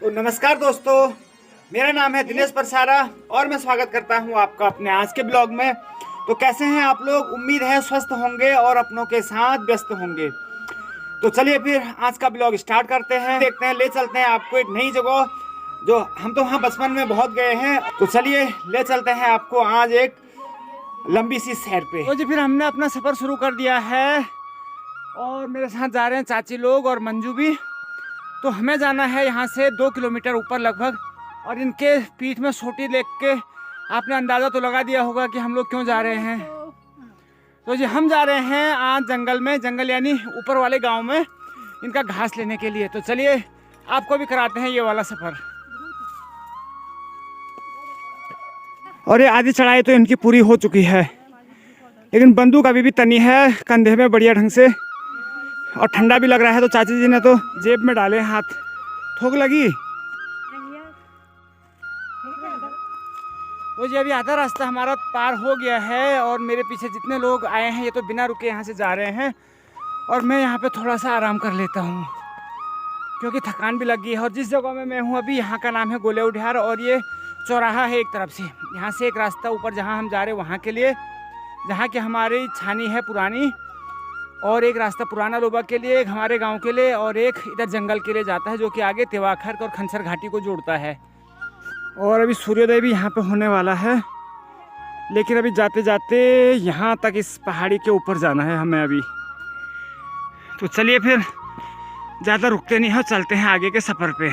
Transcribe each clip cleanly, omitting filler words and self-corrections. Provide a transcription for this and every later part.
तो नमस्कार दोस्तों, मेरा नाम है दिनेश परसारा और मैं स्वागत करता हूं आपका अपने आज के ब्लॉग में। तो कैसे हैं आप लोग? उम्मीद है स्वस्थ होंगे और अपनों के साथ व्यस्त होंगे। तो चलिए फिर आज का ब्लॉग स्टार्ट करते हैं। देखते हैं, ले चलते हैं आपको एक नई जगह जो हम तो वहाँ बचपन में बहुत गए हैं। तो चलिए ले चलते हैं आपको आज एक लंबी सी सैर पे। तो जी फिर हमने अपना सफ़र शुरू कर दिया है और मेरे साथ जा रहे हैं चाची लोग और मंजू भी। तो हमें जाना है यहाँ से 2 किलोमीटर ऊपर लगभग, और इनके पीठ में सोटी देख के आपने अंदाज़ा तो लगा दिया होगा कि हम लोग क्यों जा रहे हैं। तो जी हम जा रहे हैं आज जंगल में, जंगल यानी ऊपर वाले गांव में इनका घास लेने के लिए। तो चलिए आपको भी कराते हैं ये वाला सफ़र। और ये आधी चढ़ाई तो इनकी पूरी हो चुकी है, लेकिन बंदूक अभी भी तनी है कंधे में बढ़िया ढंग से, और ठंडा भी लग रहा है। तो चाची जी ने तो जेब में डाले हाथ। थोक लगी। तो जी अभी आधा रास्ता हमारा पार हो गया है और मेरे पीछे जितने लोग आए हैं ये तो बिना रुके यहाँ से जा रहे हैं, और मैं यहाँ पे थोड़ा सा आराम कर लेता हूँ क्योंकि थकान भी लग गई है। और जिस जगह में मैं हूँ अभी, यहाँ का नाम है गोले उढियार, और ये चौराहा है एक तरफ से। यहाँ से एक रास्ता ऊपर जहाँ हम जा रहे हैं वहाँ के लिए, जहाँ की हमारी छानी है पुरानी, और एक रास्ता पुराना लोबा के लिए, एक हमारे गांव के लिए, और एक इधर जंगल के लिए जाता है जो कि आगे तेवाखर और खनसर घाटी को जोड़ता है। और अभी सूर्योदय भी यहाँ पे होने वाला है, लेकिन अभी जाते जाते यहाँ तक इस पहाड़ी के ऊपर जाना है हमें अभी। तो चलिए फिर ज़्यादा रुकते नहीं हो, चलते हैं आगे के सफ़र पे।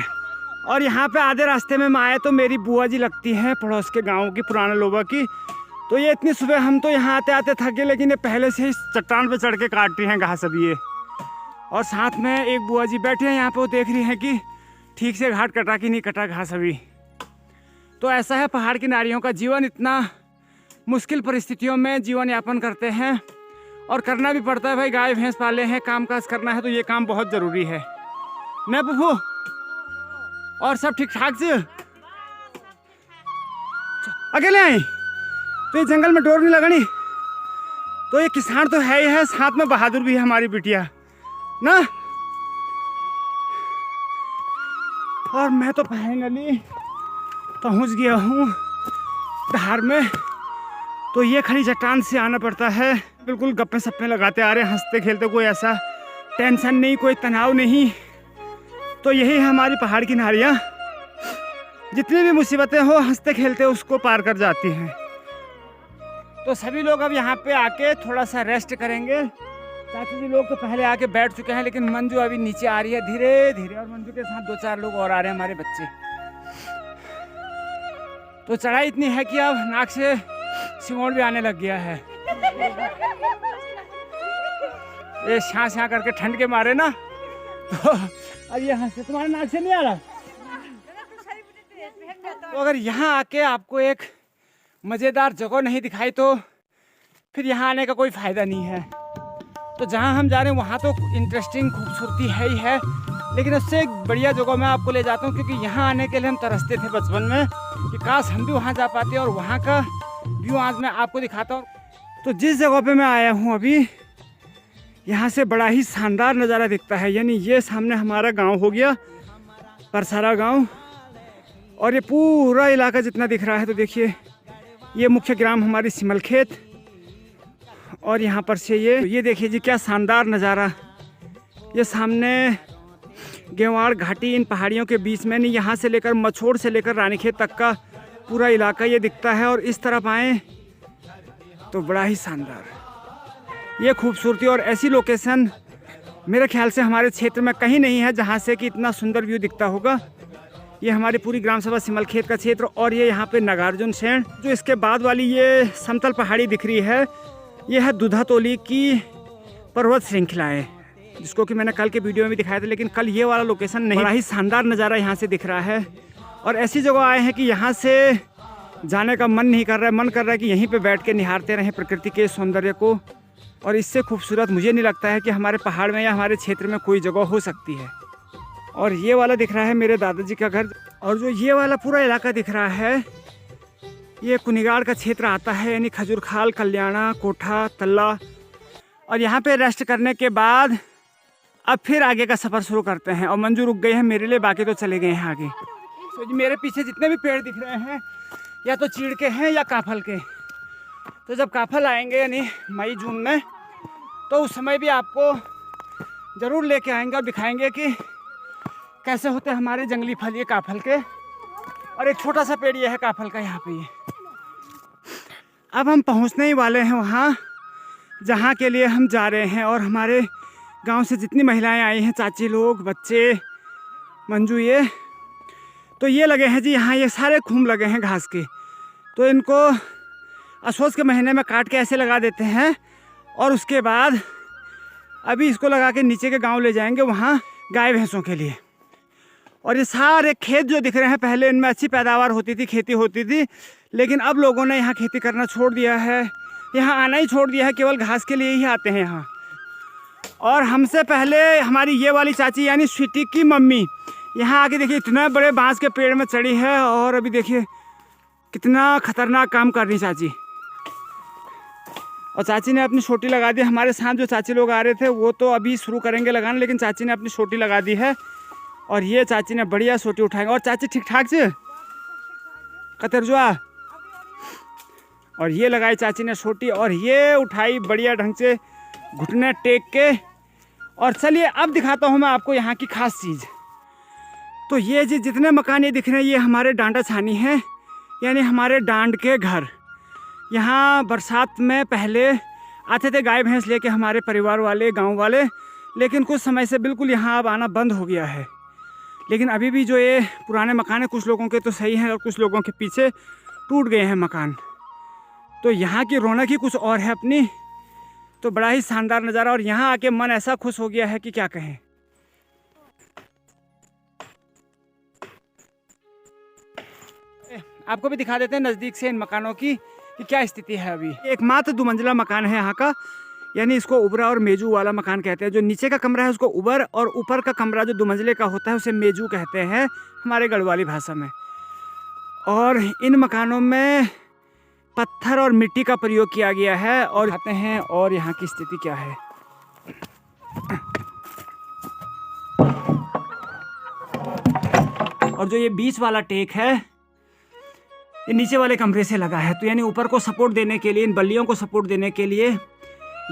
और यहाँ पे आधे रास्ते में मैं आए तो मेरी बुआ जी लगती हैं पड़ोस के गाँव की, पुराना लोबा की। तो ये इतनी सुबह हम तो यहाँ आते आते थके, लेकिन ये पहले से ही चट्टान पे चढ़ के काट रही हैं घास अभी ये। और साथ में एक बुआ जी बैठे हैं यहाँ पे, वो देख रही हैं कि ठीक से घाट कटा कि नहीं कटा घास अभी। तो ऐसा है पहाड़ की नारियों का जीवन, इतना मुश्किल परिस्थितियों में जीवन यापन करते हैं, और करना भी पड़ता है भाई। गाय भैंस पाले हैं, काम काज करना है, तो ये काम बहुत ज़रूरी है ना बब्बू? और सब ठीक ठाक से? अकेले आई तो ये जंगल में डोर नहीं लगानी। तो ये किसान तो है ही है, साथ में बहादुर भी है हमारी बिटिया ना। और मैं तो फाइनली पहुंच गया हूँ धार में। तो ये खड़ी चट्टान से आना पड़ता है, बिल्कुल गप्पे सप्पे लगाते आ रहे हैं, हंसते खेलते, कोई ऐसा टेंशन नहीं, कोई तनाव नहीं। तो यही है हमारी पहाड़ की नारियाँ, जितनी भी मुसीबतें हो हंसते खेलते उसको पार कर जाती हैं। तो सभी लोग अब यहाँ पे आके थोड़ा सा रेस्ट करेंगे। चाची जी लोग तो पहले आके बैठ चुके हैं, लेकिन मंजू अभी नीचे आ रही है धीरे धीरे, और मंजू के साथ 2-4 लोग और आ रहे हैं हमारे बच्चे। तो चढ़ाई इतनी है कि अब नाक से सिंगोड़ भी आने लग गया है। ये शां शां करके ठंड के मारे ना, तो अब यहाँ से तुम्हारे नाक से नहीं आ रहा। तो अगर यहाँ आके आपको एक मज़ेदार जगह नहीं दिखाई तो फिर यहाँ आने का कोई फ़ायदा नहीं है। तो जहाँ हम जा रहे हैं वहाँ तो इंटरेस्टिंग खूबसूरती है ही है, लेकिन उससे एक बढ़िया जगह मैं आपको ले जाता हूँ, क्योंकि यहाँ आने के लिए हम तरसते थे बचपन में कि काश हम भी वहाँ जा पाते, और वहाँ का व्यू आज मैं आपको दिखाता हूँ। तो जिस जगह पे मैं आया हूँ अभी, यहाँ से बड़ा ही शानदार नज़ारा दिखता है। यानी ये सामने हमारा गाँव हो गया, परसारा गाँव, और ये पूरा इलाका जितना दिख रहा है, तो देखिए ये मुख्य ग्राम हमारी सिमलखेत, और यहाँ पर से ये देखिए जी क्या शानदार नज़ारा। ये सामने गेवाड़ घाटी, इन पहाड़ियों के बीच में, नहीं यहाँ से लेकर मछोड़ से लेकर रानीखेत तक का पूरा इलाका ये दिखता है। और इस तरफ आए तो बड़ा ही शानदार ये खूबसूरती, और ऐसी लोकेशन मेरे ख्याल से हमारे क्षेत्र में कहीं नहीं है जहाँ से कि इतना सुंदर व्यू दिखता होगा। ये हमारी पूरी ग्राम सभा सिमलखेत का क्षेत्र, और ये यहाँ पे नागार्जुन सेण, जो इसके बाद वाली ये समतल पहाड़ी दिख रही है, ये है दुधातोली की पर्वत श्रृंखलाएँ, जिसको कि मैंने कल के वीडियो में भी दिखाया था, लेकिन कल ये वाला लोकेशन नहीं। बड़ा ही शानदार नज़ारा यहाँ से दिख रहा है, और ऐसी जगह आए हैं कि यहाँ से जाने का मन नहीं कर रहा है, मन कर रहा है कि यहीं पे बैठ के निहारते रहें प्रकृति के सौंदर्य को। और इससे खूबसूरत मुझे नहीं लगता है कि हमारे पहाड़ में या हमारे क्षेत्र में कोई जगह हो सकती है। और ये वाला दिख रहा है मेरे दादाजी का घर, और जो ये वाला पूरा इलाका दिख रहा है ये कुनिगाड़ का क्षेत्र आता है, यानी खजूरखाल, कल्याणा, कोठा, तल्ला। और यहाँ पे रेस्ट करने के बाद अब फिर आगे का सफ़र शुरू करते हैं। और मंजू रुक गई है मेरे लिए, बाकी तो चले गए हैं आगे। तो जी मेरे पीछे जितने भी पेड़ दिख रहे हैं या तो चीड़ के हैं या काफल के। तो जब काफल आएंगे यानी मई जून में, तो उस समय भी आपको ज़रूर लेके आएंगे और दिखाएंगे कि कैसे होते हैं हमारे जंगली फल ये काफल के। और एक छोटा सा पेड़ ये है काफल का यहाँ पे ये। अब हम पहुँचने ही वाले हैं वहाँ जहाँ के लिए हम जा रहे हैं। और हमारे गांव से जितनी महिलाएं आई हैं, चाची लोग, बच्चे, मंजू, ये तो ये लगे हैं जी यहाँ, ये सारे खूम लगे हैं घास के। तो इनको असोज के महीने में काट के ऐसे लगा देते हैं और उसके बाद अभी इसको लगा के नीचे के गांव ले जाएंगे वहाँ गाय भैंसों के लिए। और ये सारे खेत जो दिख रहे हैं, पहले इनमें अच्छी पैदावार होती थी, खेती होती थी, लेकिन अब लोगों ने यहाँ खेती करना छोड़ दिया है, यहाँ आना ही छोड़ दिया है, केवल घास के लिए ही आते हैं यहाँ। और हमसे पहले हमारी ये वाली चाची यानी स्वीटी की मम्मी यहाँ आके देखिए इतने बड़े बांस के पेड़ में चढ़ी है। और अभी देखिए कितना खतरनाक काम कर रही चाची। और चाची ने अपनी छोटी लगा दी। हमारे साथ जो चाची लोग आ रहे थे वो तो अभी शुरू करेंगे लगाना, लेकिन चाची ने अपनी छोटी लगा दी है। और ये चाची ने बढ़िया छोटी उठाएंगे। और चाची ठीक ठाक से कतरजुआ। और ये लगाई चाची ने छोटी और ये उठाई बढ़िया ढंग से घुटने टेक के। और चलिए अब दिखाता हूँ मैं आपको यहाँ की खास चीज़। तो ये जी जितने मकान ये दिख रहे हैं ये हमारे डांडा छानी है, यानी हमारे डांड के घर। यहाँ बरसात में पहले आते थे गाय भैंस लेके हमारे परिवार वाले, गांव वाले, लेकिन कुछ समय से बिल्कुल यहाँ अब आना बंद हो गया है। लेकिन अभी भी जो ये पुराने मकान हैं, कुछ लोगों के तो सही हैं और कुछ लोगों के पीछे टूट गए हैं मकान। तो यहाँ की रौनक ही कुछ और है अपनी। तो बड़ा ही शानदार नज़ारा। और यहाँ आके मन ऐसा खुश हो गया है कि क्या कहें। आपको भी दिखा देते हैं नज़दीक से इन मकानों की कि क्या स्थिति है अभी। एकमात्र 2 मंजिला मकान है यहाँ का, यानी इसको उबरा और मेजू वाला मकान कहते हैं। जो नीचे का कमरा है उसको उबर, और ऊपर का कमरा जो 2 मंजिले का होता है उसे मेजू कहते हैं हमारे गढ़वाली भाषा में। और इन मकानों में पत्थर और मिट्टी का प्रयोग किया गया है। और आते हैं और यहाँ की स्थिति क्या है। और जो ये बीच वाला टेक है ये नीचे वाले कमरे से लगा है। तो यानी ऊपर को सपोर्ट देने के लिए, इन बल्लियों को सपोर्ट देने के लिए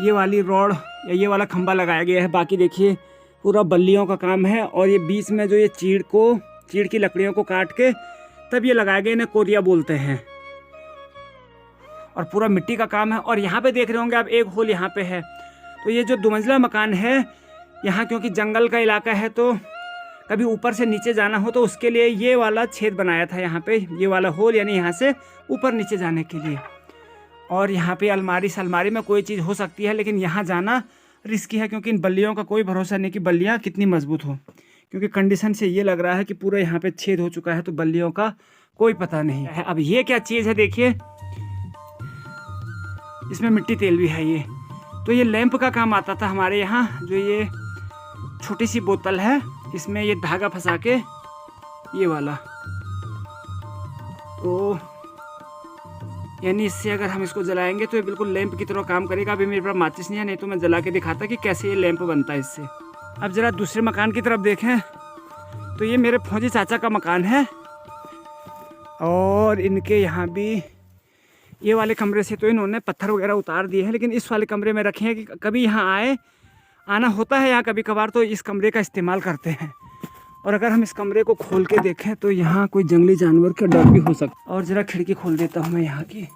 ये वाली रॉड या ये वाला खंभा लगाया गया है। बाकी देखिए पूरा बल्लियों का काम है। और ये बीच में जो ये चीड़ की लकड़ियों को काट के तब ये लगाया गया, इन्हें कोरिया बोलते हैं। और पूरा मिट्टी का काम है। और यहाँ पे देख रहे होंगे आप एक होल यहाँ पे है। तो ये जो 2 मंजिला मकान है यहाँ, क्योंकि जंगल का इलाका है तो कभी ऊपर से नीचे जाना हो तो उसके लिए ये वाला छेद बनाया था यहाँ पे, ये वाला होल, यानी यहाँ से ऊपर नीचे जाने के लिए। और यहाँ पे अलमारी में कोई चीज़ हो सकती है, लेकिन यहाँ जाना रिस्की है क्योंकि इन बल्लियों का कोई भरोसा नहीं कि बल्लियाँ कितनी मजबूत हो। क्योंकि कंडीशन से ये लग रहा है कि पूरा यहाँ पे छेद हो चुका है, तो बल्लियों का कोई पता नहीं है। अब ये क्या चीज़ है देखिए, इसमें मिट्टी तेल भी है ये। तो ये लैंप का काम आता था हमारे यहाँ। जो ये छोटी सी बोतल है इसमें ये धागा फंसा के ये वाला, तो यानी इससे अगर हम इसको जलाएंगे तो ये बिल्कुल लैंप की तरह काम करेगा। अभी मेरे पास माचिस नहीं है, नहीं तो मैं जला के दिखाता कि कैसे ये लैंप बनता है इससे। अब ज़रा दूसरे मकान की तरफ देखें तो ये मेरे फौजी चाचा का मकान है। और इनके यहाँ भी ये वाले कमरे से तो इन्होंने पत्थर वगैरह उतार दिए हैं, लेकिन इस वाले कमरे में रखे हैं कि कभी यहाँ आना होता है यहाँ कभी कभार, तो इस कमरे का इस्तेमाल करते हैं। और अगर हम इस कमरे को खोल के देखें तो यहाँ कोई जंगली जानवर का डर भी हो सकता। और ज़रा खिड़की खोल देता हूँ मैं यहाँ की।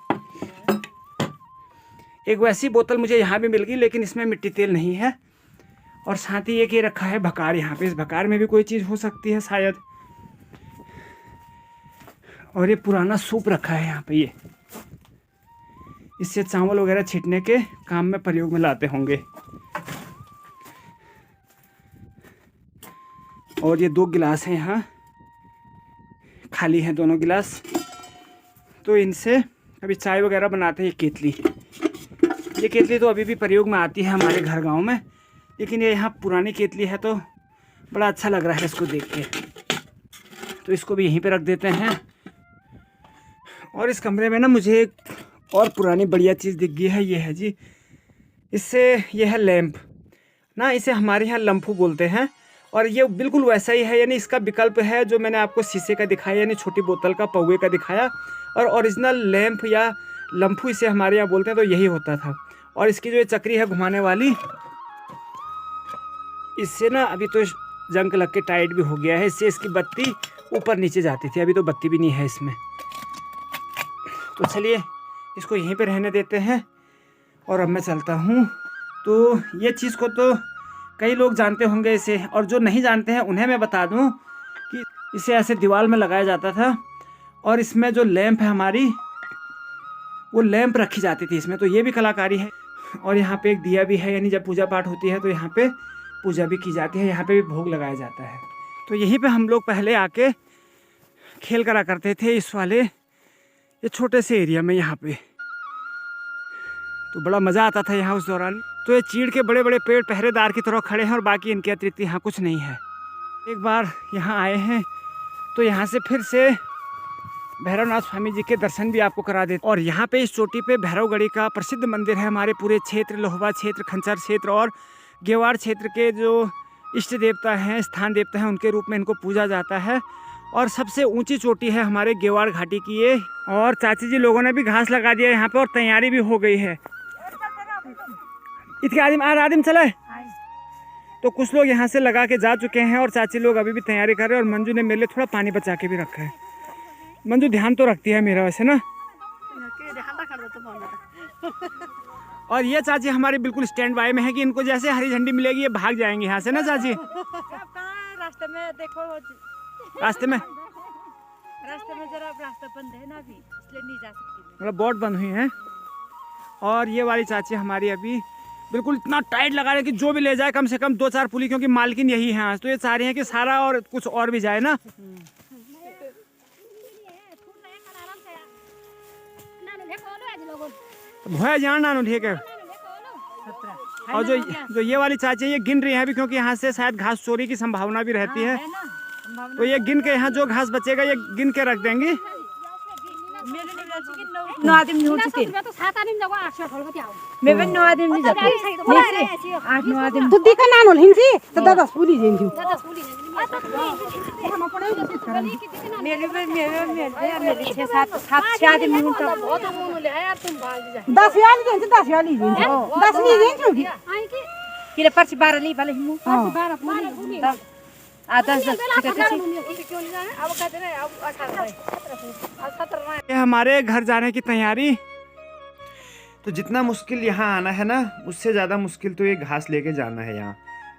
एक वैसी बोतल मुझे यहाँ भी मिल गई, लेकिन इसमें मिट्टी तेल नहीं है। और साथ ही एक ये रखा है भकार यहाँ पे, इस भकार में भी कोई चीज़ हो सकती है शायद। और ये पुराना सूप रखा है यहाँ पे, ये इससे चावल वगैरह छींटने के काम में प्रयोग में लाते होंगे। और ये 2 गिलास हैं यहाँ, खाली हैं दोनों गिलास। तो इनसे अभी चाय वगैरह बनाते हैं। ये केतली तो अभी भी प्रयोग में आती है हमारे घर गांव में, लेकिन ये यहाँ पुरानी केतली है तो बड़ा अच्छा लग रहा है इसको देख के। तो इसको भी यहीं पे रख देते हैं। और इस कमरे में ना मुझे एक और पुरानी बढ़िया चीज़ दिख गई है, ये है जी, इससे ये है लैंप। ना, इसे हमारे यहाँ लम्फू बोलते हैं। और ये बिल्कुल वैसा ही है, यानी इसका विकल्प है जो मैंने आपको शीशे का दिखाया, यानी छोटी बोतल का पौवे का दिखाया। और ओरिजिनल लैंप या लम्फू इसे हमारे यहाँ बोलते हैं, तो यही होता था। और इसकी जो ये चक्री है घुमाने वाली, इससे ना अभी तो जंग लग के टाइट भी हो गया है, इससे इसकी बत्ती ऊपर नीचे जाती थी, अभी तो बत्ती भी नहीं है इसमें। तो चलिए इसको यहीं पे रहने देते हैं और अब मैं चलता हूँ। तो ये चीज़ को तो कई लोग जानते होंगे इसे, और जो नहीं जानते हैं उन्हें मैं बता दूँ कि इसे ऐसे दीवार में लगाया जाता था और इसमें जो लैंप है हमारी, वो लैंप रखी जाती थी इसमें। तो ये भी कलाकारी है। और यहाँ पे एक दिया भी है, यानी जब पूजा पाठ होती है तो यहाँ पे पूजा भी की जाती है, यहाँ पे भी भोग लगाया जाता है। तो यहीं पे हम लोग पहले आके खेल करा करते थे इस वाले ये छोटे से एरिया में यहाँ पे। तो बड़ा मज़ा आता था यहाँ उस दौरान। तो ये चीड़ के बड़े बड़े पेड़ पहरेदार की तरह खड़े हैं और बाकी इनके अतिरिक्त यहाँ कुछ नहीं है। एक बार यहाँ आए हैं तो यहाँ से फिर से भैरवनाथ स्वामी जी के दर्शन भी आपको करा देते। और यहाँ पे इस चोटी पे भैरवगढ़ी का प्रसिद्ध मंदिर है। हमारे पूरे क्षेत्र, लोहवा क्षेत्र, खंचर क्षेत्र और गेवाड़ क्षेत्र के जो इष्ट देवता हैं, स्थान देवता हैं, उनके रूप में इनको पूजा जाता है। और सबसे ऊंची चोटी है हमारे गेवाड़ घाटी की ये। और चाची जी लोगों ने भी घास लगा दिया यहाँ पे और तैयारी भी हो गई है। इतने आदिम चले। तो कुछ लोग यहाँ से लगा के जा चुके हैं और चाची लोग अभी भी तैयारी कर रहे हैं। और मंजू ने मेरे लिए थोड़ा पानी बचा के भी रखा है। मंजू ध्यान तो रखती है मेरा वैसे ना। और ये चाची हमारी बिल्कुल स्टैंड बाय में है कि इनको जैसे हरी झंडी मिलेगी ये भाग जाएंगे यहाँ से ना चाची। रास्ते में देखो, रास्ते में जरा रास्ता बंद है ना अभी, इसलिए नहीं जा सकती। मतलब बोर्ड बंद हुई है। और ये वाली चाची हमारी अभी बिल्कुल इतना टाइट लगा रहे कि जो भी ले जाए कम से कम 2-4 पुली, क्योंकि मालकिन यही है। तो ये चाह रही है कि सारा और कुछ और भी जाए ना। भोया जान नानू ठीक है। और जो ये वाली चाची है ये गिन रही है अभी, क्योंकि यहाँ से शायद घास चोरी की संभावना भी रहती है। तो ये गिन के यहाँ जो घास बचेगा ये गिन के रख देंगी। 9 आदमी हो चुके। मैं 9 आदमी नहीं जाते। 8-9 आदमी। तू दिखा ना नो हिंसी तो 10 पुली जेंजू। मेरे 6-7 आदमी हो तो बहुत बोल है यार, तुम भाग जा। 10 वाली जेंजू 10 वाली जेंजू 10 नहीं जेंजू की किले पर्ची 12 नहीं वाले हिमू 12 पुली आ 10 ठीक है। क्यों नहीं जाए अब कहते हैं अब 18 ये हमारे घर जाने की तैयारी। तो जितना मुश्किल यहाँ आना है ना, उससे ज़्यादा मुश्किल तो ये घास लेके जाना है यहाँ।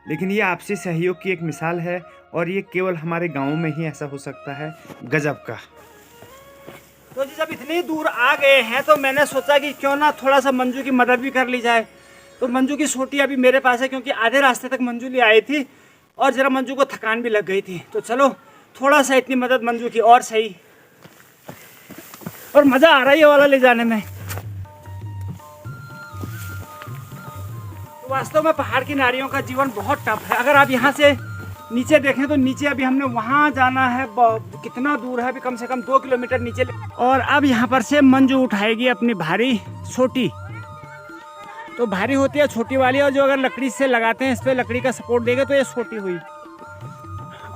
लेकिन ये आपसी सहयोग की एक मिसाल है और ये केवल हमारे गाँव में ही ऐसा हो सकता है। गजब का। तो जी जब इतनी दूर आ गए हैं तो मैंने सोचा कि क्यों ना थोड़ा सा मंजू की मदद भी कर ली जाए। तो मंजू की सोटी अभी मेरे पास है, क्योंकि आधे रास्ते तक मंजू ले आई थी और ज़रा मंजू को थकान भी लग गई थी। तो चलो थोड़ा सा इतनी मदद मंजू की और सही। और मज़ा आ रहा है ये वाला ले जाने में। वास्तव में पहाड़ की नारियों का जीवन बहुत टफ है। अगर आप यहाँ से नीचे देखें तो नीचे अभी हमने वहाँ जाना है, कितना दूर है, अभी कम से कम 2 किलोमीटर नीचे। और अब यहाँ पर से मंजू उठाएगी अपनी भारी सोटी। तो भारी होती है छोटी वाली, और जो अगर लकड़ी से लगाते हैं इस पर लकड़ी का सपोर्ट देगा तो ये छोटी हुई।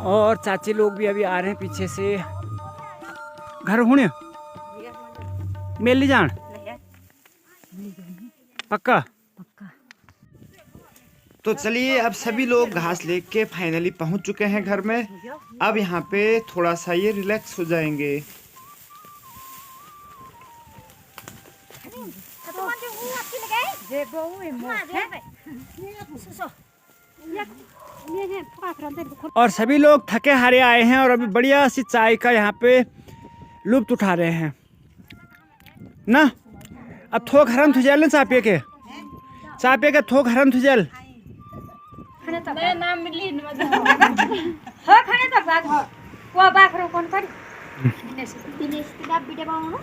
और चाची लोग भी अभी आ रहे हैं पीछे से। घर होने मेल ली जान पक्का। तो चलिए अब सभी लोग घास लेके फाइनली पहुंच चुके हैं घर में। अब यहाँ पे थोड़ा सा ये रिलैक्स हो जाएंगे। और सभी लोग थके हारे आए हैं और अभी बढ़िया सी चाय का यहाँ पे लुत्फ उठा रहे हैं ना। अब थोक हरम थुजल ना चापे के थोक हरम थुजल नाम मिली हो खाने तो बाग हो वो बाखरो कौन कर दिनेश का वीडियो बनाउनु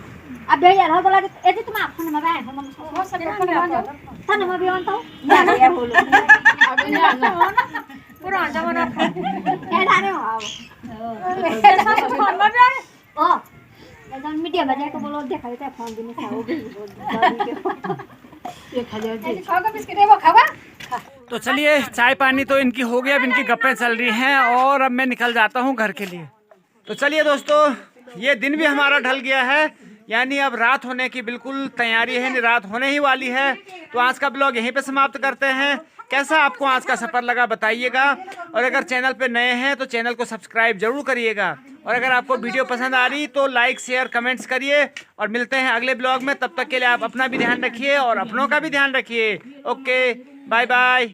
अब बे यार होला यदि तुम आफ्नो मा बाए हम हो सके थाना मा बियन त या बोलो अब पुरा जमाना ए डारे हो अब फोन मा बे ओ एकदम मीडिया बजा के बोलो देखायो त फोन दिने खाओ ये खा जाओ जी खाओ बिस्किट है वो खावा तो चलिए चाय पानी तो इनकी हो गई, अब इनकी गप्पें चल रही हैं और अब मैं निकल जाता हूँ घर के लिए। तो चलिए दोस्तों, ये दिन भी हमारा ढल गया है, यानी अब रात होने की बिल्कुल तैयारी है, रात होने ही वाली है। तो आज का ब्लॉग यहीं पे समाप्त करते हैं। कैसा आपको आज का सफ़र लगा बताइएगा, और अगर चैनल पे नए हैं तो चैनल को सब्सक्राइब जरूर करिएगा, और अगर आपको वीडियो पसंद आ रही तो लाइक शेयर कमेंट्स करिए। और मिलते हैं अगले ब्लॉग में, तब तक के लिए आप अपना भी ध्यान रखिए और अपनों का भी ध्यान रखिए। Okay, bye bye.